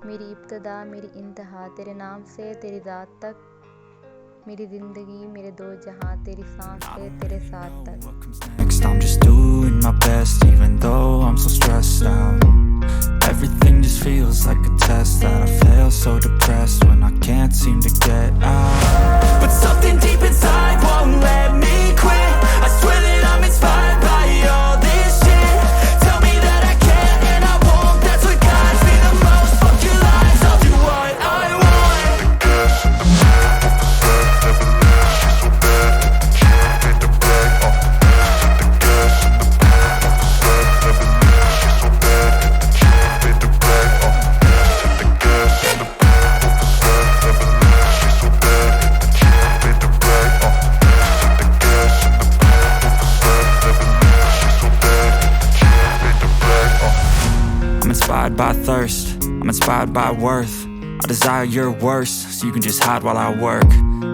मेरी इब्तदा मेरी इंतहा, तेरे नाम से तेरी रात तक, मेरी जिंदगी मेरे दो जहां, तेरी सांस से तेरे साथ तक। Next I'm just doing my best, even though I'm so stressed out. Everything just feels like a test that I fail, so depressed when I can't seem to get out. But something deep inside won't let me quit. I swear that I'm inspired by all this shit. Tell me that I can and I won't, that's what guides me the most. Fuck your lies, I'll do what I want. I'm inspired by thirst, I'm inspired by worth. I desire your worst, so you can just hide while I work.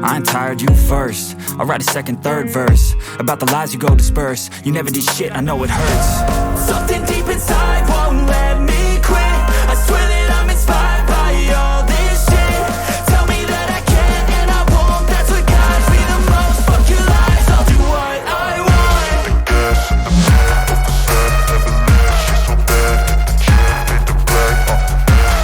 I ain't tired, you first. I'll write a second, third verse about the lies you go disperse. You never did shit, I know it hurts. Something deep inside won't let